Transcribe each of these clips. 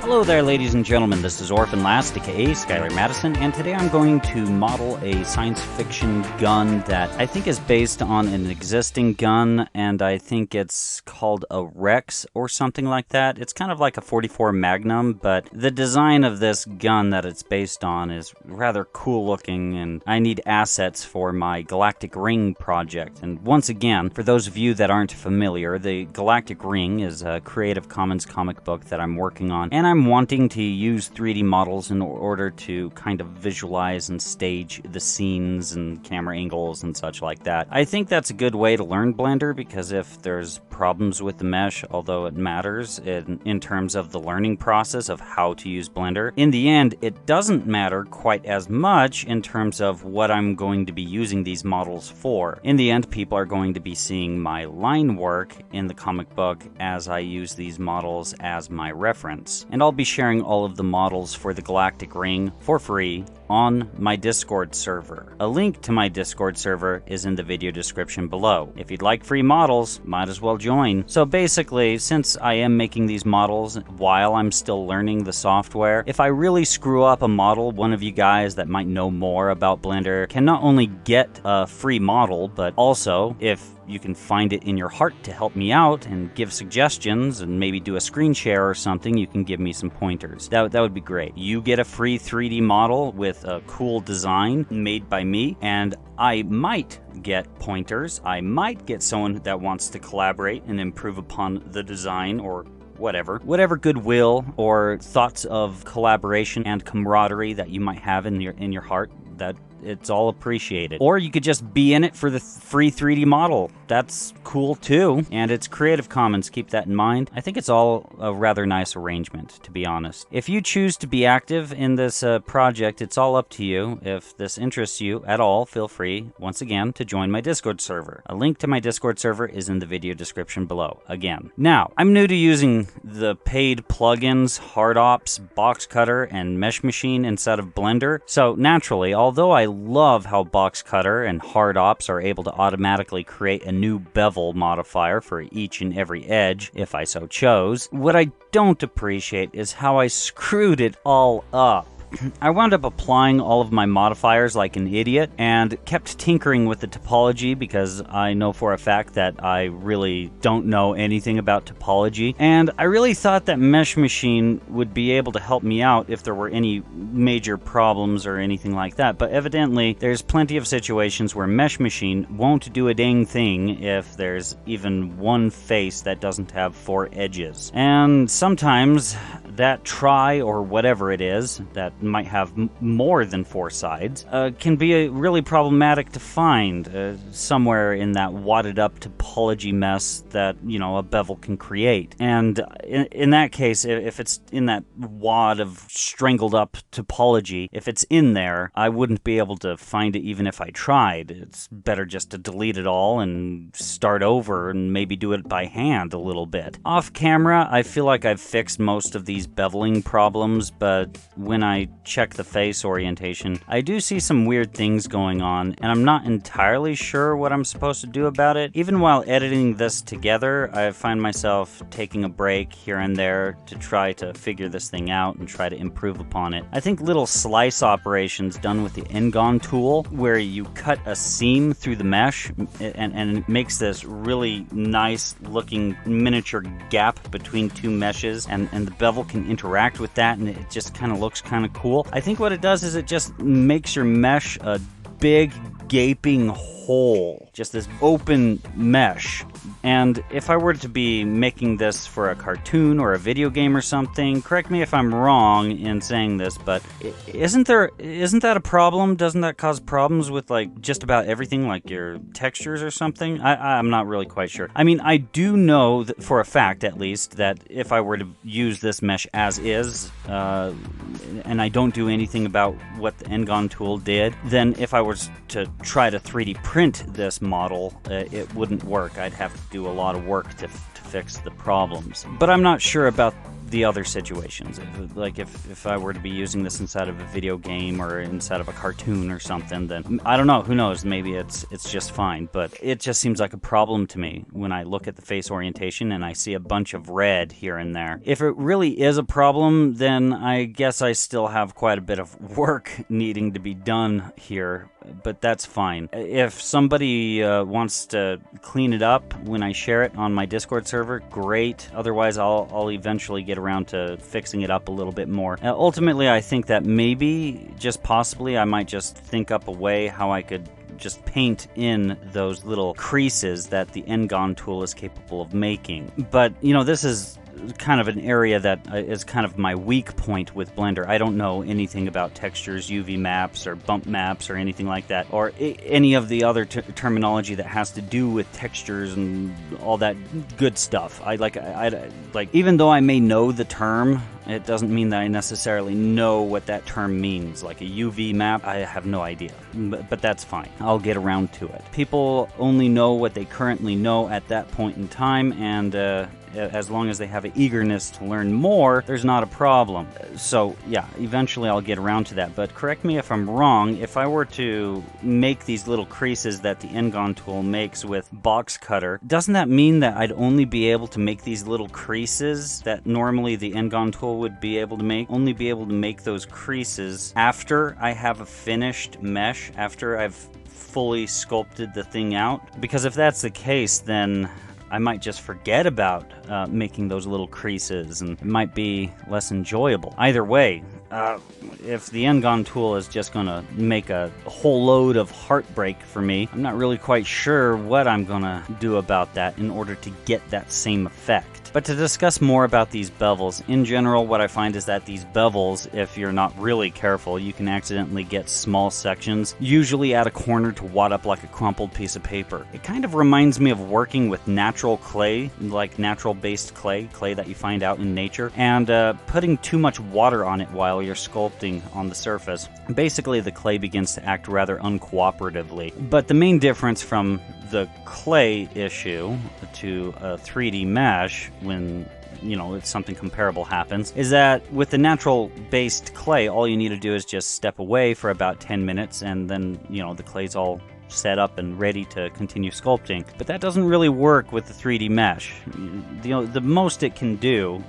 Hello there, ladies and gentlemen. This is Orphan Last, aka Skylar Madison, and today I'm going to model a science fiction gun that I think is based on an existing gun, and I think it's called a Rex or something like that. It's kind of like a 44 Magnum, but the design of this gun that it's based on is rather cool looking, and I need assets for my Galactic Ring project. And once again, for those of you that aren't familiar, the Galactic Ring is a Creative Commons comic book that I'm working on, and I'm wanting to use 3D models in order to kind of visualize and stage the scenes and camera angles and such like that. I think that's a good way to learn Blender, because if there's problems with the mesh, although it matters in terms of the learning process of how to use Blender, in the end it doesn't matter quite as much in terms of what I'm going to be using these models for. In the end, people are going to be seeing my line work in the comic book as I use these models as my reference. And I'll be sharing all of the models for the Galactic Ring for free on my Discord server. A link to my Discord server is in the video description below. If you'd like free models, might as well join. So basically, since I am making these models while I'm still learning the software, if I really screw up a model, one of you guys that might know more about Blender can not only get a free model, but also, if you can find it in your heart to help me out and give suggestions and maybe do a screen share or something, you can give me some pointers. That would be great. You get a free 3D model with a cool design made by me, and I might get pointers. I might get someone that wants to collaborate and improve upon the design, or whatever goodwill or thoughts of collaboration and camaraderie that you might have in your heart. That it's all appreciated. Or you could just be in it for the free 3D model. That's cool too. And it's Creative Commons, keep that in mind. I think it's all a rather nice arrangement, to be honest. If you choose to be active in this project, it's all up to you. If this interests you at all, feel free, once again, to join my Discord server. A link to my Discord server is in the video description below, again. Now, I'm new to using the paid plugins, HardOps, Box Cutter, and Mesh Machine instead of Blender. So naturally, although I love how Box Cutter and HardOps are able to automatically create a new bevel modifier for each and every edge, if I so chose, what I don't appreciate is how I screwed it all up. I wound up applying all of my modifiers like an idiot and kept tinkering with the topology, because I know for a fact that I really don't know anything about topology, and I really thought that Mesh Machine would be able to help me out if there were any major problems or anything like that, but evidently there's plenty of situations where Mesh Machine won't do a dang thing if there's even one face that doesn't have 4 edges. And sometimes that try, or whatever it is, that might have more than 4 sides, can be really problematic to find somewhere in that wadded up topology mess that, you know, a bevel can create. And in that case, if it's in that wad of strangled up topology, if it's in there, I wouldn't be able to find it even if I tried. It's better just to delete it all and start over and maybe do it by hand a little bit. Off camera, I feel like I've fixed most of these beveling problems, but when I check the face orientation, I do see some weird things going on, and I'm not entirely sure what I'm supposed to do about it. Even while editing this together, I find myself taking a break here and there to try to figure this thing out and try to improve upon it. I think little slice operations done with the Ngon tool, where you cut a seam through the mesh and it makes this really nice looking miniature gap between 2 meshes, and the bevel can interact with that, and it just kind of looks kind of cool. I think what it does is it just makes your mesh a big gaping hole, just this open mesh. And if I were to be making this for a cartoon or a video game or something, correct me if I'm wrong in saying this, but isn't that a problem? Doesn't that cause problems with like just about everything, like your textures or something? I'm not really quite sure. I mean, I do know that for a fact, at least, that if I were to use this mesh as is, and I don't do anything about what the Ngon tool did, then if I was to try to 3D print this model, it wouldn't work. I'd have to do a lot of work to fix the problems. But I'm not sure about the other situations. Like if I were to be using this inside of a video game or inside of a cartoon or something, then I don't know, who knows, maybe it's just fine. But it just seems like a problem to me when I look at the face orientation and I see a bunch of red here and there. If it really is a problem, then I guess I still have quite a bit of work needing to be done here, but that's fine. If somebody wants to clean it up when I share it on my Discord server, great. Otherwise, I'll eventually get around to fixing it up a little bit more. Ultimately, I think that maybe, just possibly, I might just think up a way how I could just paint in those little creases that the N-Gon tool is capable of making. But, you know, this is kind of an area that is kind of my weak point with Blender. I don't know anything about textures, UV maps, or bump maps, or anything like that, or any of the other terminology that has to do with textures and all that good stuff. I even though I may know the term, it doesn't mean that I necessarily know what that term means. Like a UV map, I have no idea, but that's fine. I'll get around to it. People only know what they currently know at that point in time, and as long as they have an eagerness to learn more, there's not a problem. So yeah, eventually I'll get around to that. But correct me if I'm wrong, if I were to make these little creases that the N-Gon tool makes with box cutter, doesn't that mean that I'd only be able to make these little creases that normally the N-Gon tool would be able to make? Only be able to make those creases after I have a finished mesh, after I've fully sculpted the thing out? Because if that's the case, then I might just forget about making those little creases, and it might be less enjoyable. Either way, if the N-Gon tool is just going to make a whole load of heartbreak for me, I'm not really quite sure what I'm going to do about that in order to get that same effect. But to discuss more about these bevels, in general, what I find is that these bevels, if you're not really careful, you can accidentally get small sections, usually at a corner, to wad up like a crumpled piece of paper. It kind of reminds me of working with natural clay, like natural-based clay that you find out in nature, and putting too much water on it while you're sculpting on the surface. Basically, the clay begins to act rather uncooperatively. But the main difference from the clay issue to a 3D mesh, when it's something comparable happens, is that with the natural based clay, all you need to do is just step away for about 10 minutes and then the clay's all set up and ready to continue sculpting. But that doesn't really work with the 3D mesh. The most it can do,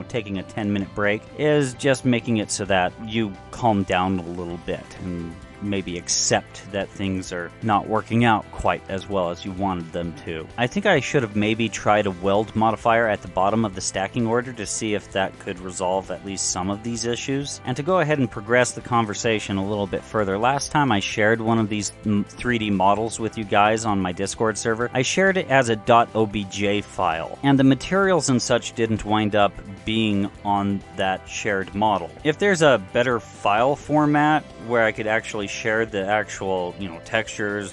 taking a 10-minute break, is just making it so that you calm down a little bit and maybe accept that things are not working out quite as well as you wanted them to. I think I should have maybe tried a weld modifier at the bottom of the stacking order to see if that could resolve at least some of these issues. And to go ahead and progress the conversation a little bit further, last time I shared one of these 3D models with you guys on my Discord server, I shared it as a .obj file, and the materials and such didn't wind up being on that shared model. If there's a better file format where I could actually share the actual, textures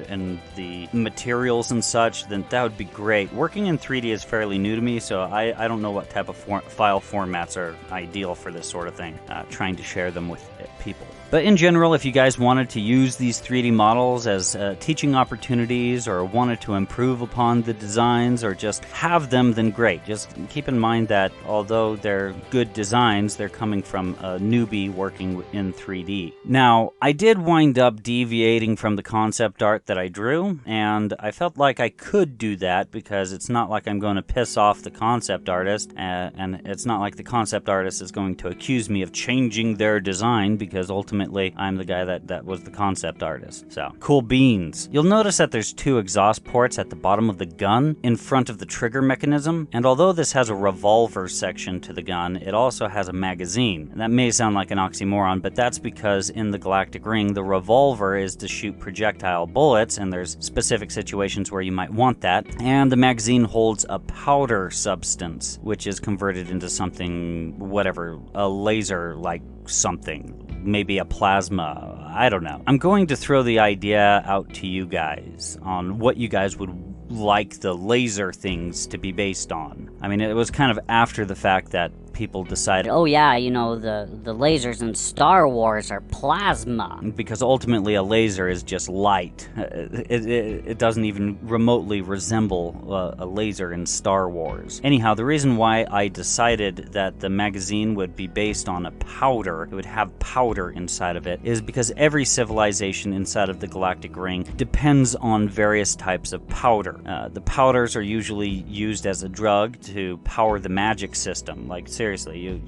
and the materials and such, then that would be great. Working in 3D is fairly new to me, so I don't know what type of file formats are ideal for this sort of thing, trying to share them with people. But in general, if you guys wanted to use these 3D models as teaching opportunities, or wanted to improve upon the designs, or just have them, then great. Just keep in mind that although they're good designs, they're coming from a newbie working in 3D. Now, I did wind up deviating from the concept art that I drew, and I felt like I could do that because it's not like I'm going to piss off the concept artist, and it's not like the concept artist is going to accuse me of changing their design, because ultimately I'm the guy that was the concept artist. So, cool beans. You'll notice that there's 2 exhaust ports at the bottom of the gun in front of the trigger mechanism, and although this has a revolver section to the gun, it also has a magazine. And that may sound like an oxymoron, but that's because in the Galactic Ring, the revolver is to shoot projectile bullets, and there's specific situations where you might want that, and the magazine holds a powder substance, which is converted into something, whatever, a laser-like something. Maybe a plasma, I don't know. I'm going to throw the idea out to you guys on what you guys would like the laser things to be based on. I mean, it was kind of after the fact that people decided, oh yeah, you know, the lasers in Star Wars are plasma. Because ultimately a laser is just light. It doesn't even remotely resemble a laser in Star Wars. Anyhow, the reason why I decided that the magazine would be based on a powder, it would have powder inside of it, is because every civilization inside of the galactic ring depends on various types of powder. The powders are usually used as a drug to power the magic system. Like, seriously,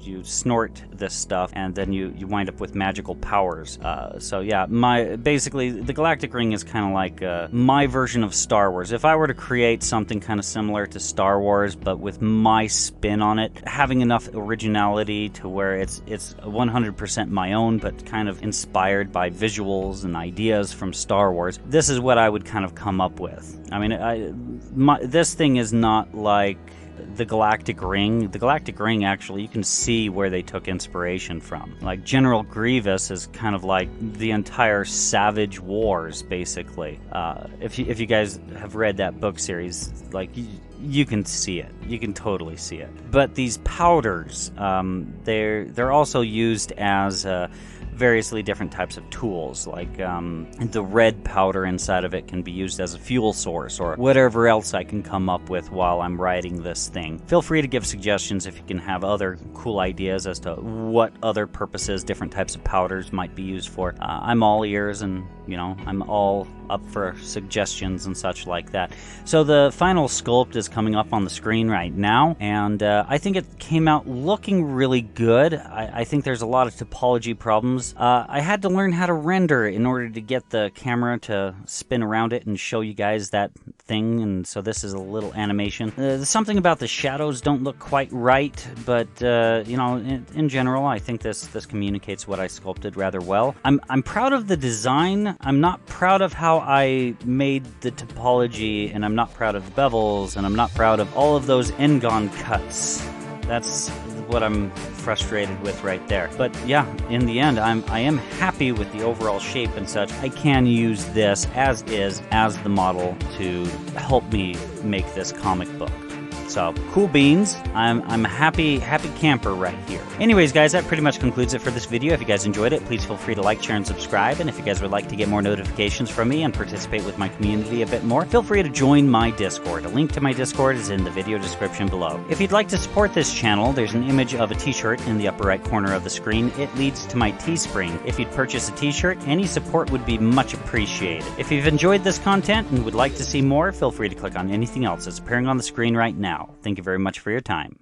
you snort this stuff and then you wind up with magical powers. So yeah, basically the galactic ring is kind of like my version of Star Wars. If I were to create something kind of similar to Star Wars but with my spin on it, having enough originality to where it's 100% my own but kind of inspired by visuals and ideas from Star Wars, this is what I would kind of come up with. I mean, this thing is not like the Galactic Ring. The Galactic Ring, actually, you can see where they took inspiration from. Like, General Grievous is kind of like the entire Savage Wars, basically. If you guys have read that book series, like, you can see it. You can totally see it. But these powders, they're also used as variously different types of tools, like the red powder inside of it can be used as a fuel source or whatever else I can come up with while I'm writing this thing. Feel free to give suggestions if you can have other cool ideas as to what other purposes different types of powders might be used for. I'm all ears, and you know, I'm all up for suggestions and such like that. So the final sculpt is coming up on the screen right now, and I think it came out looking really good. I think there's a lot of topology problems. I had to learn how to render in order to get the camera to spin around it and show you guys that thing, and so this is a little animation. Something about the shadows don't look quite right, but you know, in general, I think this communicates what I sculpted rather well. I'm proud of the design. I'm not proud of how I made the topology, and I'm not proud of the bevels, and I'm not proud of all of those N-gon cuts. That's what I'm frustrated with right there. But yeah, in the end, I am happy with the overall shape and such. I can use this as is, as the model, to help me make this comic book. So, cool beans. I'm a happy camper right here. Anyways, guys, that pretty much concludes it for this video. If you guys enjoyed it, please feel free to like, share, and subscribe. And if you guys would like to get more notifications from me and participate with my community a bit more, feel free to join my Discord. A link to my Discord is in the video description below. If you'd like to support this channel, there's an image of a t-shirt in the upper right corner of the screen. It leads to my Teespring. If you'd purchase a t-shirt, any support would be much appreciated. If you've enjoyed this content and would like to see more, feel free to click on anything else that's appearing on the screen right now. Thank you very much for your time.